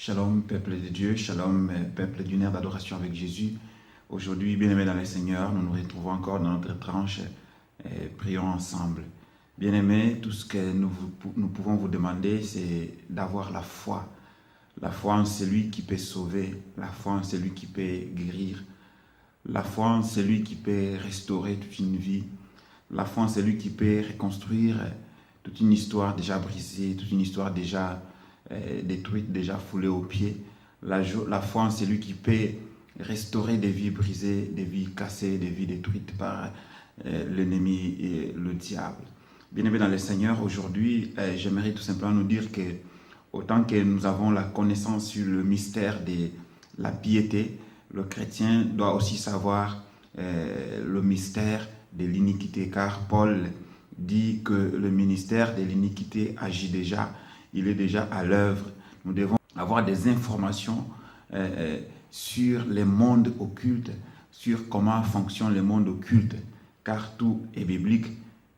Shalom, peuple de Dieu, shalom, peuple d'une ère d'adoration avec Jésus. Aujourd'hui, bien-aimés dans le Seigneur, nous nous retrouvons encore dans notre tranche et prions ensemble. Bien-aimés, tout ce que nous pouvons vous demander, c'est d'avoir la foi. La foi en celui qui peut sauver, la foi en celui qui peut guérir, la foi en celui qui peut restaurer toute une vie, la foi en celui qui peut reconstruire toute une histoire déjà brisée, toute une histoire déjà détruite, déjà foulée aux pieds. La foi en celui qui peut restaurer des vies brisées, des vies cassées, des vies détruites par l'ennemi et le diable. Bien-aimés dans le Seigneur, aujourd'hui, j'aimerais tout simplement nous dire que autant que nous avons la connaissance sur le mystère de la piété, le chrétien doit aussi savoir le mystère de l'iniquité, car Paul dit que le ministère de l'iniquité agit déjà, il est déjà à l'œuvre. Nous devons avoir des informations sur les mondes occultes, sur comment fonctionne le monde occulte, car tout est biblique.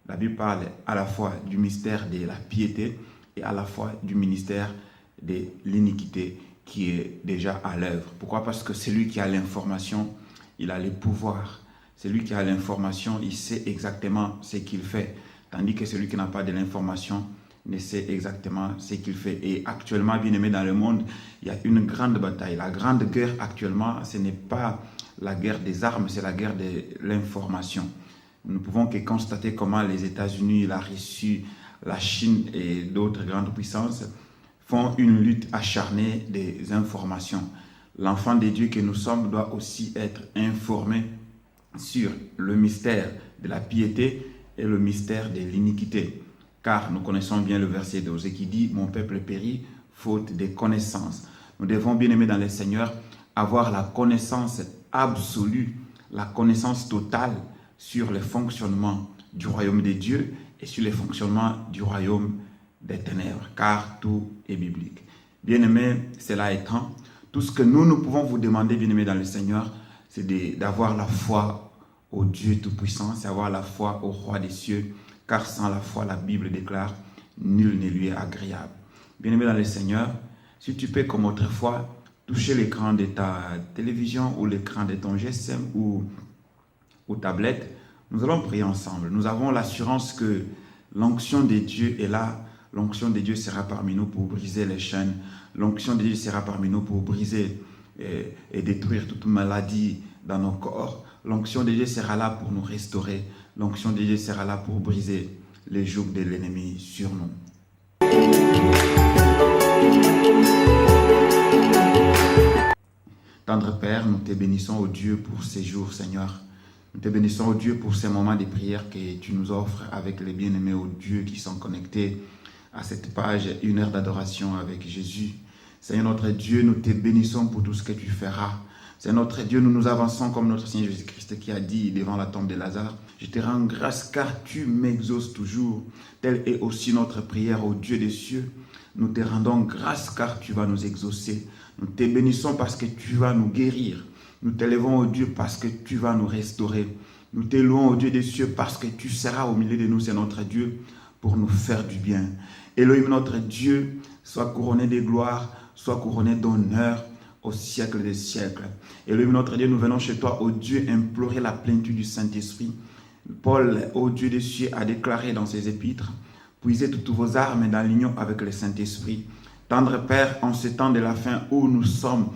La Bible parle à la fois du mystère de la piété et à la fois du ministère de l'iniquité qui est déjà à l'œuvre. Pourquoi? Parce que celui qui a l'information, il a le pouvoir. Celui qui a l'information, il sait exactement ce qu'il fait. Tandis que celui qui n'a pas de l'information ne sait exactement ce qu'il fait. Et actuellement, bien aimé dans le monde, il y a une grande bataille. La grande guerre actuellement, ce n'est pas la guerre des armes, c'est la guerre de l'information. Nous ne pouvons que constater comment les États-Unis, la Russie, la Chine et d'autres grandes puissances font une lutte acharnée des informations. L'enfant de Dieu que nous sommes doit aussi être informé sur le mystère de la piété et le mystère de l'iniquité. Car nous connaissons bien le verset d'Osée qui dit « Mon peuple périt faute de connaissances ». Nous devons, bien aimer dans le Seigneur, avoir la connaissance absolue, la connaissance totale sur le fonctionnement du royaume de Dieu et sur le fonctionnement du royaume des ténèbres, car tout est biblique. Bien-aimés, cela étant, tout ce que nous pouvons vous demander, bien-aimés dans le Seigneur, c'est d'avoir la foi au Dieu Tout-Puissant, c'est avoir la foi au Roi des cieux, car sans la foi, la Bible déclare, nul ne lui est agréable. Bien-aimé dans le Seigneur, si tu peux comme autrefois toucher l'écran de ta télévision ou l'écran de ton GSM ou tablette, nous allons prier ensemble. Nous avons l'assurance que l'onction de Dieu est là. L'onction de Dieu sera parmi nous pour briser les chaînes. L'onction de Dieu sera parmi nous pour briser et détruire toute maladie dans nos corps. L'onction de Dieu sera là pour nous restaurer. L'onction de Dieu sera là pour briser les jougs de l'ennemi sur nous. Tendre Père, nous te bénissons, ô Dieu, pour ces jours, Seigneur. Nous te bénissons, ô Dieu, pour ces moments de prière que tu nous offres avec les bien-aimés, ô Dieu, qui sont connectés à cette page, une heure d'adoration avec Jésus. Seigneur notre Dieu, nous te bénissons pour tout ce que tu feras. Seigneur notre Dieu, nous avançons comme notre Seigneur Jésus-Christ qui a dit devant la tombe de Lazare, « Je te rends grâce car tu m'exauces toujours. » Telle est aussi notre prière au Dieu des cieux. Nous te rendons grâce car tu vas nous exaucer. Nous te bénissons parce que tu vas nous guérir. Nous t'élèvons au Dieu parce que tu vas nous restaurer. Nous t'élouons au Dieu des cieux parce que tu seras au milieu de nous, c'est notre Dieu, pour nous faire du bien. Elohim notre Dieu, sois couronné de gloire, sois couronné d'honneur au siècle des siècles. Elohim notre Dieu, nous venons chez toi, ô Dieu, implorer la plénitude du Saint-Esprit. Paul, ô Dieu des cieux, a déclaré dans ses épîtres, puisez toutes vos armes dans l'union avec le Saint-Esprit. Tendre Père, en ce temps de la fin où nous sommes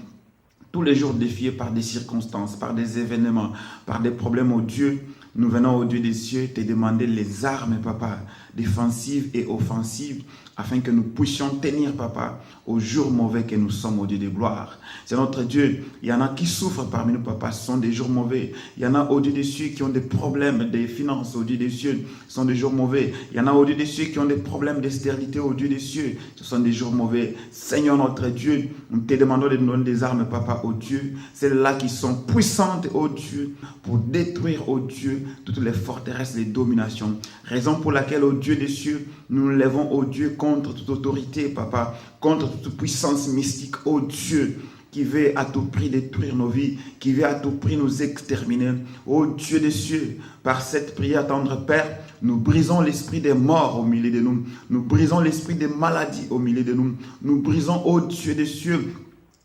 tous les jours défiés par des circonstances, par des événements, par des problèmes, ô Dieu, nous venons au Dieu des cieux te demander les armes, Papa, défensives et offensives, afin que nous puissions tenir, Papa, aux jours mauvais que nous sommes, au Dieu de gloire. C'est notre Dieu. Il y en a qui souffrent parmi nous, Papa, ce sont des jours mauvais. Il y en a au Dieu des cieux qui ont des problèmes des finances, au Dieu des cieux, ce sont des jours mauvais. Il y en a au Dieu des cieux qui ont des problèmes de stérilité, au Dieu des cieux, ce sont des jours mauvais. Seigneur notre Dieu, nous te demandons de nous donner des armes, Papa, au Dieu, celles-là qui sont puissantes, au Dieu, pour détruire, au Dieu, toutes les forteresses, les dominations. Raison pour laquelle, au Dieu des cieux, nous nous lèvons, au Dieu, contre toute autorité, Papa, contre toute puissance mystique, au Dieu, qui veut à tout prix détruire nos vies, qui veut à tout prix nous exterminer. Ô Dieu des cieux, par cette prière, tendre Père, Nous brisons l'esprit des morts au milieu de nous. Nous brisons l'esprit des maladies au milieu de nous. Nous brisons, ô Dieu des cieux,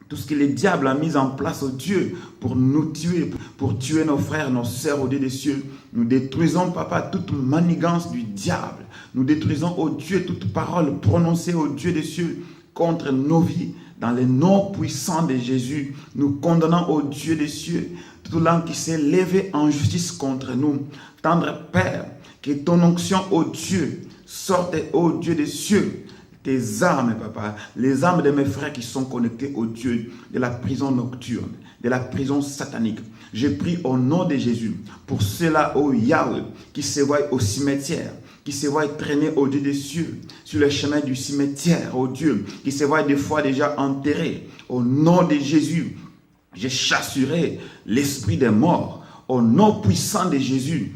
tout ce que le diable a mis en place, ô Dieu, pour nous tuer, pour tuer nos frères, nos sœurs, ô Dieu des cieux. Nous détruisons, Papa, toute manigance du diable. Nous détruisons, ô Dieu, toute parole prononcée, ô Dieu des cieux, contre nos vies. Dans le nom puissant de Jésus, nous condamnons, ô Dieu des cieux, toute langue qui s'est levée en justice contre nous. Tendre Père, que ton onction, ô Dieu, sorte, ô Dieu des cieux, tes âmes, Papa, les âmes de mes frères qui sont connectés au Dieu de la prison nocturne, de la prison satanique. Je prie au nom de Jésus pour ceux-là, ô Yahweh, qui se voient au cimetière, qui se voient traîner au Dieu des cieux, sur le chemin du cimetière, ô Dieu, qui se voient des fois déjà enterrés. Au nom de Jésus, je chasserai l'esprit des morts. Au nom puissant de Jésus.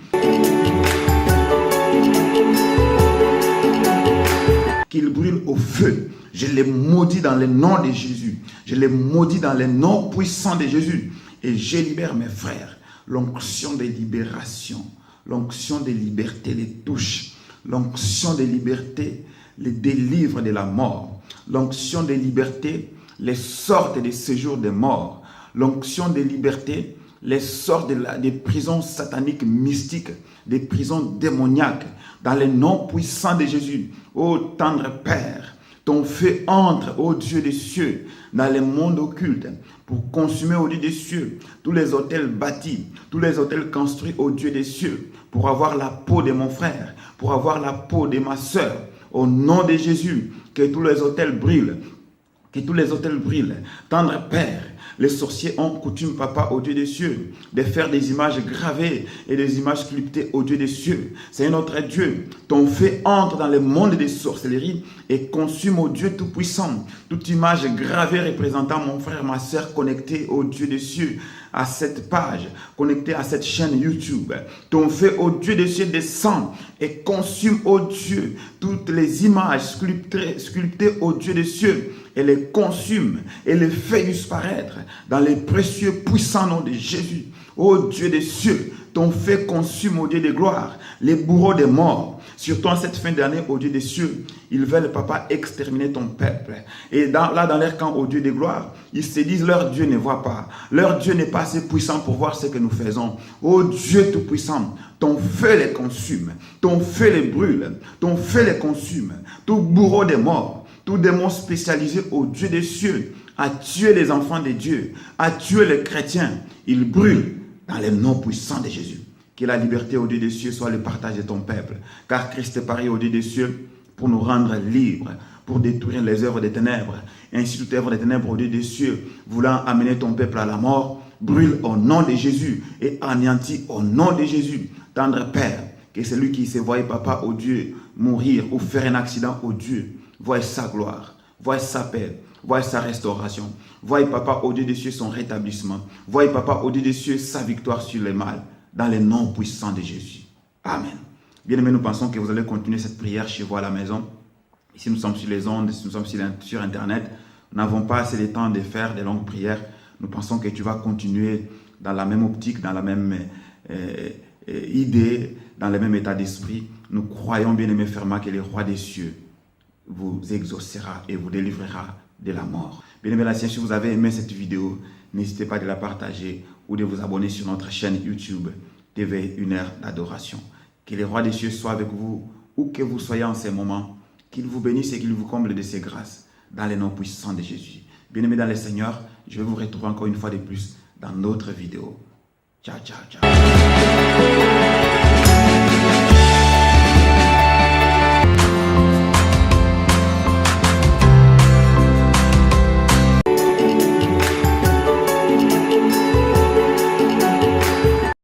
Qu'il brûle au feu. Je les maudis dans le nom de Jésus. Je les maudis dans le nom puissant de Jésus. Et je libère mes frères. L'onction de libération, l'onction de liberté les touche. L'onction de liberté les délivre de la mort. L'onction de liberté les sort des séjours des morts. L'onction de liberté les sort des prisons sataniques mystiques, des prisons démoniaques, dans le nom puissant de Jésus. Ô tendre Père, ton feu entre, ô Dieu des cieux, dans le monde occulte, pour consumer, ô Dieu des cieux, tous les hôtels bâtis, tous les hôtels construits, ô Dieu des cieux, pour avoir la peau de mon frère, pour avoir la peau de ma soeur. Au nom de Jésus, que tous les hôtels brûlent, que tous les hôtels brûlent. Tendre Père, les sorciers ont coutume, Papa, au Dieu des cieux, de faire des images gravées et des images sculptées au Dieu des cieux. C'est un autre Dieu. Ton feu entre dans le monde des sorcelleries et consume, au Dieu Tout-Puissant, toute image gravée représentant mon frère, ma soeur, connectés au Dieu des cieux, à cette page, connectée à cette chaîne YouTube. Ton feu, au Dieu des cieux, descend et consume, au Dieu, toutes les images sculptées au Dieu des cieux, et les consume et les fait disparaître dans les précieux puissants noms de Jésus. Ô Dieu des cieux, ton feu consume, ô Dieu de gloire, les bourreaux des morts. Surtout en cette fin d'année, ô Dieu des cieux, ils veulent, Papa, exterminer ton peuple. Et dans leur camp, ô Dieu de gloire, ils se disent, leur Dieu ne voit pas. Leur Dieu n'est pas assez puissant pour voir ce que nous faisons. Ô Dieu tout-puissant, ton feu les consume, ton feu les brûle, ton feu les consume. Tout bourreau des morts, tout démon spécialisé au Dieu des cieux, à tuer les enfants de Dieu, à tuer les chrétiens, il brûle dans le nom puissant de Jésus. Que la liberté au Dieu des cieux soit le partage de ton peuple. Car Christ est paru au Dieu des cieux pour nous rendre libres, pour détruire les œuvres des ténèbres. Et ainsi toute œuvre des ténèbres au Dieu des cieux, voulant amener ton peuple à la mort, brûle au nom de Jésus et anéantit au nom de Jésus. Tendre Père, que celui qui se voit, Papa, au Dieu, mourir ou faire un accident au Dieu, voie sa gloire, voie sa paix, voie sa restauration, voie, Papa, au Dieu des cieux, son rétablissement, voie, Papa, au Dieu des cieux, sa victoire sur le mal, dans le nom puissant de Jésus. Amen. Bien-aimés, nous pensons que vous allez continuer cette prière chez vous à la maison. Ici, nous sommes sur les ondes, ici, nous sommes sur Internet. Nous n'avons pas assez de temps de faire des longues prières. Nous pensons que tu vas continuer dans la même optique, dans la même idée, dans le même état d'esprit. Nous croyons, bien-aimés, fermement que le roi des cieux vous exaucera et vous délivrera de la mort. Bien-aimés, si vous avez aimé cette vidéo, n'hésitez pas de la partager ou de vous abonner sur notre chaîne YouTube TV Une Heure d'Adoration. Que le roi des cieux soit avec vous, où que vous soyez en ces moments, qu'il vous bénisse et qu'il vous comble de ses grâces, dans le nom puissant de Jésus. Bien-aimés dans le Seigneur, je vais vous retrouver encore une fois de plus dans notre vidéo. Ciao, ciao, ciao.